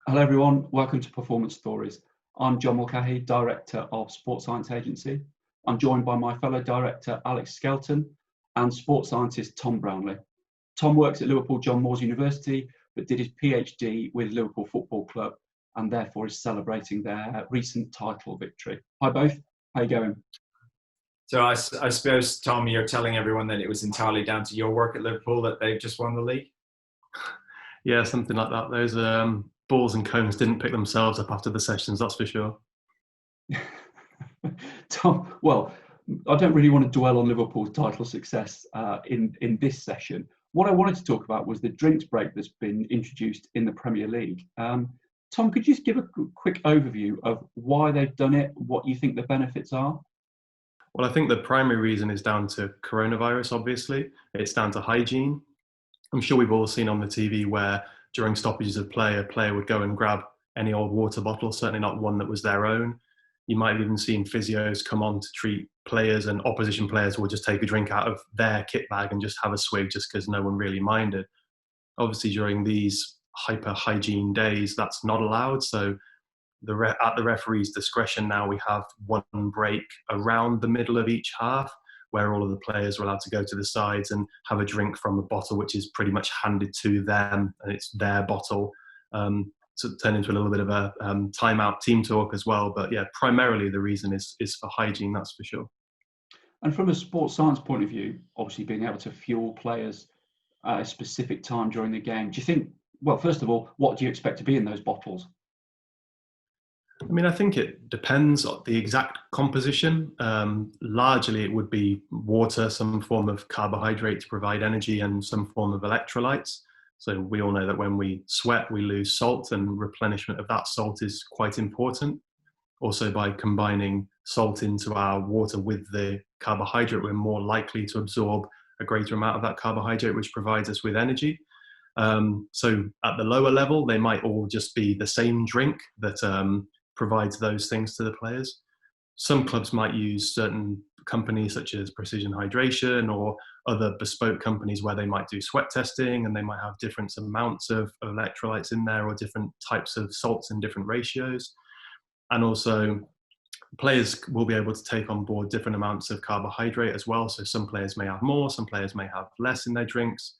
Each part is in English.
Hello everyone, welcome to Performance Stories. I'm John Mulcahy, Director of Sports Science Agency. I'm joined by my fellow director Alex Skelton and sports scientist Tom Brownlee. Tom works at Liverpool John Moores University but did his PhD with Liverpool Football Club and therefore is celebrating their recent title victory. Hi both, how you going? So I suppose, Tom, you're telling everyone that it was entirely down to your work at Liverpool that they've just won the league? Yeah, something like that. Those balls and cones didn't pick themselves up after the sessions, that's for sure. Tom, well, I don't really want to dwell on Liverpool's title success in this session. What I wanted to talk about was the drinks break that's been introduced in the Premier League. Tom, could you just give a quick overview of why they've done it, what you think the benefits are? Well, I think the primary reason is down to coronavirus, obviously. It's down to hygiene. I'm sure we've all seen on the TV where during stoppages of play, a player would go and grab any old water bottle, certainly not one that was their own. You might have even seen physios come on to treat players, and opposition players will just take a drink out of their kit bag and just have a swig just because no one really minded. Obviously, during these hyper hygiene days, that's not allowed. So at the referee's discretion now, we have one break around the middle of each half where all of the players are allowed to go to the sides and have a drink from a bottle which is pretty much handed to them, and it's their bottle. So it turned into a little bit of a timeout team talk as well. But yeah, primarily the reason is for hygiene, that's for sure. And from a sports science point of view, obviously being able to fuel players at a specific time during the game, do you think, well, first of all, what do you expect to be in those bottles? I mean, I think it depends on the exact composition. Largely, it would be water, some form of carbohydrate to provide energy, and some form of electrolytes. So we all know that when we sweat, we lose salt, and replenishment of that salt is quite important. Also, by combining salt into our water with the carbohydrate, we're more likely to absorb a greater amount of that carbohydrate, which provides us with energy. So at the lower level, they might all just be the same drink that provides those things to the players. Some clubs might use certain companies such as Precision Hydration or other bespoke companies where they might do sweat testing, and they might have different amounts of electrolytes in there or different types of salts in different ratios. And also players will be able to take on board different amounts of carbohydrate as well. So some players may have more, some players may have less in their drinks.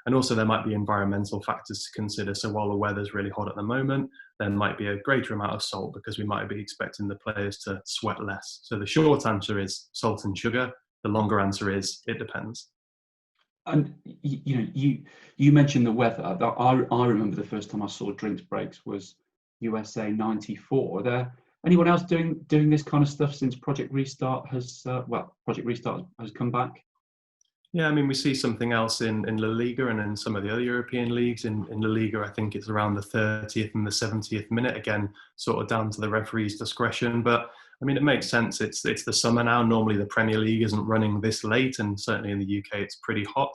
And also there might be environmental factors to consider. So while the weather's really hot at the moment, there might be a greater amount of salt because we might be expecting the players to sweat less. So the short answer is salt and sugar. The longer answer is it depends. And you mentioned the weather. I remember the first time I saw drinks breaks was USA '94. Are there anyone else doing this kind of stuff since Project Restart has come back? Yeah, I mean, we see something else in La Liga and in some of the other European leagues. In La Liga, I think it's around the 30th and the 70th minute, again, sort of down to the referee's discretion. But I mean, it makes sense. It's the summer now. Normally the Premier League isn't running this late, and certainly in the UK it's pretty hot.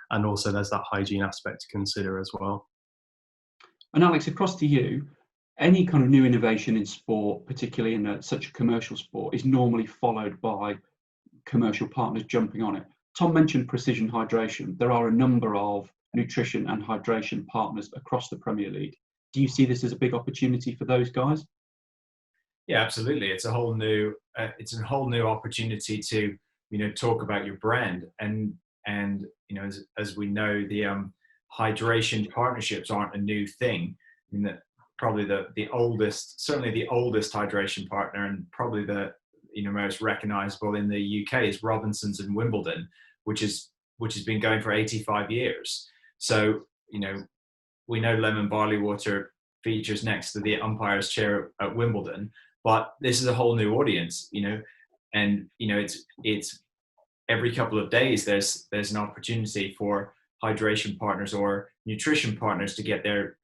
And also there's that hygiene aspect to consider as well. And Alex, across to you, any kind of new innovation in sport, particularly in such a commercial sport, is normally followed by commercial partners jumping on it. Tom mentioned Precision Hydration. There are a number of nutrition and hydration partners across the Premier League. Do you see this as a big opportunity for those guys? Yeah, absolutely. It's a whole new opportunity to talk about your brand, and as we know, the hydration partnerships aren't a new thing. I mean, that probably the oldest hydration partner, and probably the most recognizable in the UK is Robinson's in Wimbledon, which has been going for 85 years. So, we know lemon barley water features next to the umpire's chair at Wimbledon, but this is a whole new audience, and it's every couple of days there's an opportunity for hydration partners or nutrition partners to get their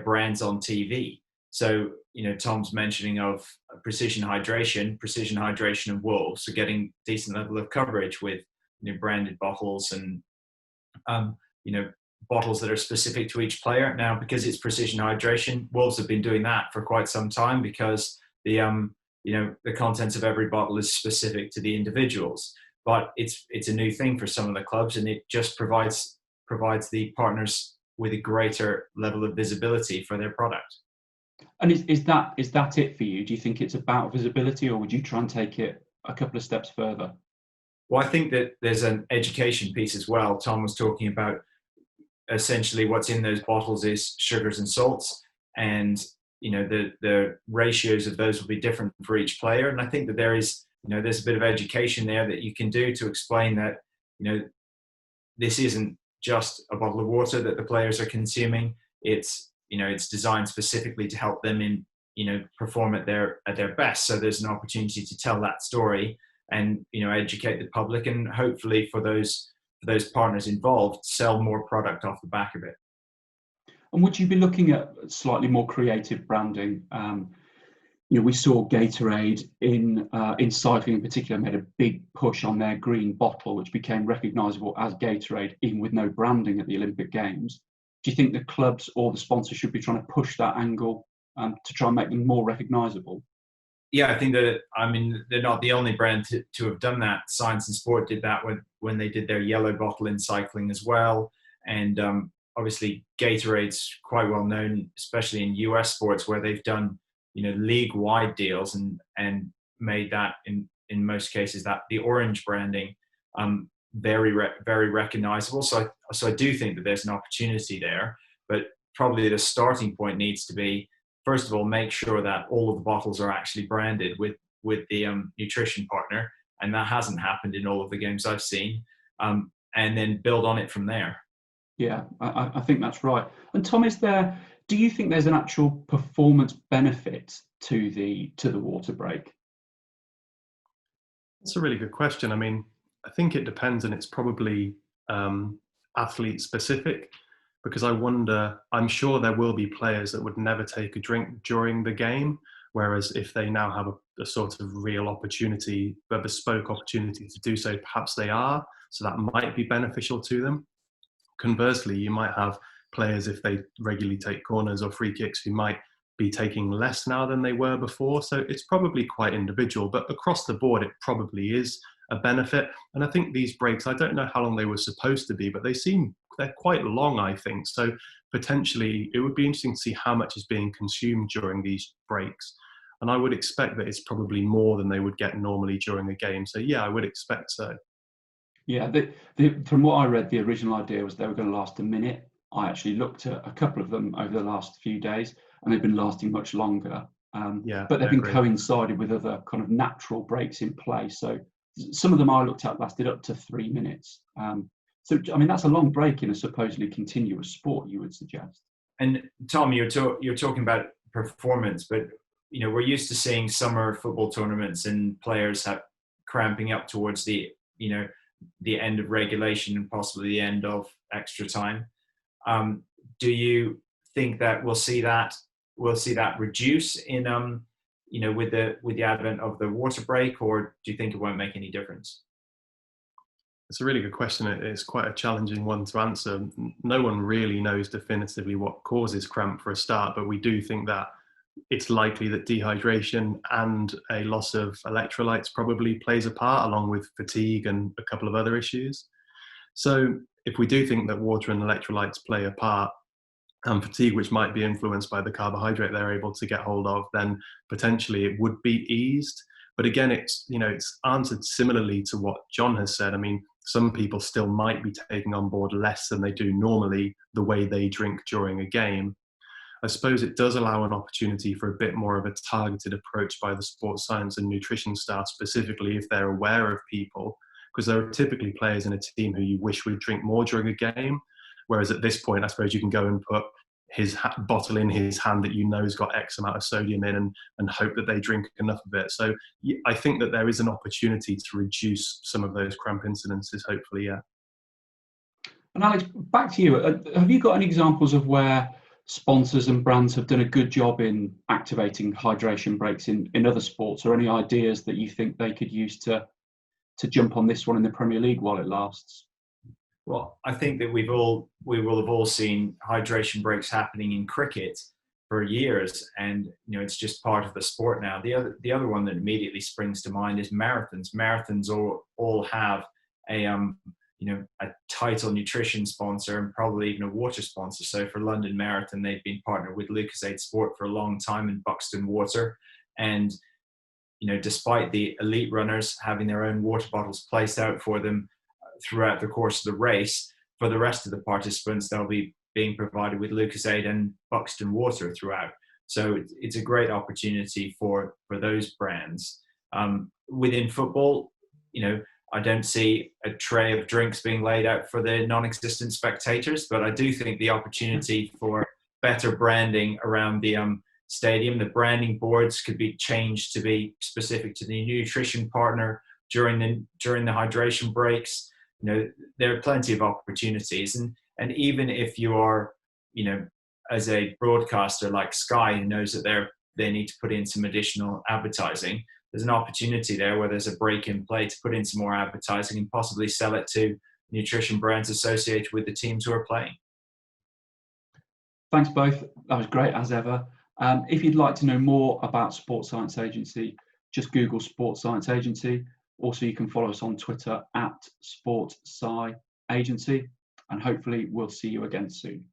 brands on TV. So, Tom's mentioning of Precision Hydration and Wolves, so getting decent level of coverage with branded bottles and bottles that are specific to each player. Now, because it's Precision Hydration, Wolves have been doing that for quite some time because the contents of every bottle is specific to the individuals. But it's a new thing for some of the clubs, and it just provides the partners with a greater level of visibility for their product. And is that it for you? Do you think it's about visibility, or would you try and take it a couple of steps further? Well, I think that there's an education piece as well. Tom was talking about essentially what's in those bottles is sugars and salts, and the ratios of those will be different for each player. And I think that there's a bit of education there that you can do to explain that this isn't just a bottle of water that the players are consuming. It's designed specifically to help them perform at their best. So there's an opportunity to tell that story and educate the public, and hopefully for those partners involved, sell more product off the back of it. And would you be looking at slightly more creative branding? We saw Gatorade in cycling in particular made a big push on their green bottle, which became recognisable as Gatorade, even with no branding at the Olympic Games. Do you think the clubs or the sponsors should be trying to push that angle to try and make them more recognisable? Yeah, I think that, they're not the only brand to have done that. Science and Sport did that when they did their yellow bottle in cycling as well. And obviously Gatorade's quite well known, especially in US sports, where they've done league-wide deals and made that in most cases that the orange branding very recognizable. So I do think that there's an opportunity there, but probably the starting point needs to be, first of all, make sure that all of the bottles are actually branded with the nutrition partner, and that hasn't happened in all of the games I've seen, and then build on it from there. Yeah, I think that's right. And Tom, do you think there's an actual performance benefit to the water break? That's a really good question. I think it depends, and it's probably athlete specific, because I'm sure there will be players that would never take a drink during the game, whereas if they now have a sort of real opportunity, a bespoke opportunity to do so, perhaps they are, so that might be beneficial to them. Conversely, you might have players, if they regularly take corners or free kicks, who might be taking less now than they were before. So it's probably quite individual, but across the board, it probably is a benefit. And I think these breaks, I don't know how long they were supposed to be, but they're quite long, I think. So potentially it would be interesting to see how much is being consumed during these breaks. And I would expect that it's probably more than they would get normally during a game. So yeah, I would expect so. Yeah, from what I read, the original idea was they were going to last a minute. I actually looked at a couple of them over the last few days, and they've been lasting much longer. But they've been coincided with other kind of natural breaks in play. So some of them I looked at lasted up to 3 minutes. So that's a long break in a supposedly continuous sport, you would suggest. And Tom, you're talking about performance, but we're used to seeing summer football tournaments and players cramping up towards the end of regulation and possibly the end of extra time. Do you think that we'll see that reduce in with the advent of the water break, or do you think it won't make any difference? It's a really good question. It's quite a challenging one to answer. No one really knows definitively what causes cramp for a start, but we do think that it's likely that dehydration and a loss of electrolytes probably plays a part, along with fatigue and a couple of other issues. So if we do think that water and electrolytes play a part, and fatigue, which might be influenced by the carbohydrate they're able to get hold of, then potentially it would be eased. But again, it's answered similarly to what John has said. Some people still might be taking on board less than they do normally the way they drink during a game. I suppose it does allow an opportunity for a bit more of a targeted approach by the sports science and nutrition staff, specifically if they're aware of people, because there are typically players in a team who you wish would drink more during a game. Whereas at this point, I suppose you can go and put his bottle in his hand that has got X amount of sodium in and hope that they drink enough of it. So I think that there is an opportunity to reduce some of those cramp incidences, hopefully, yeah. And Alex, back to you. Have you got any examples of where sponsors and brands have done a good job in activating hydration breaks in other sports, or any ideas that you think they could use to jump on this one in the Premier League while it lasts? Well, I think that we will have all seen hydration breaks happening in cricket for years, and it's just part of the sport now. The other one that immediately springs to mind is marathons. Marathons all have a a title nutrition sponsor and probably even a water sponsor. So for London Marathon, they've been partnered with Lucozade Sport for a long time in Buxton Water. And, despite the elite runners having their own water bottles placed out for them throughout the course of the race, for the rest of the participants, they'll be being provided with Lucozade and Buxton Water throughout. So it's a great opportunity for those brands. Within football, I don't see a tray of drinks being laid out for the non-existent spectators, but I do think the opportunity for better branding around the stadium, the branding boards could be changed to be specific to the nutrition partner during the hydration breaks. There are plenty of opportunities, and even if you are, as a broadcaster like Sky, who knows that they need to put in some additional advertising, there's an opportunity there where there's a break in play to put in some more advertising and possibly sell it to nutrition brands associated with the teams who are playing. Thanks both. That was great as ever. If you'd like to know more about Sports Science Agency, just Google Sports Science Agency. Also, you can follow us on Twitter @SportsSci Agency, and hopefully we'll see you again soon.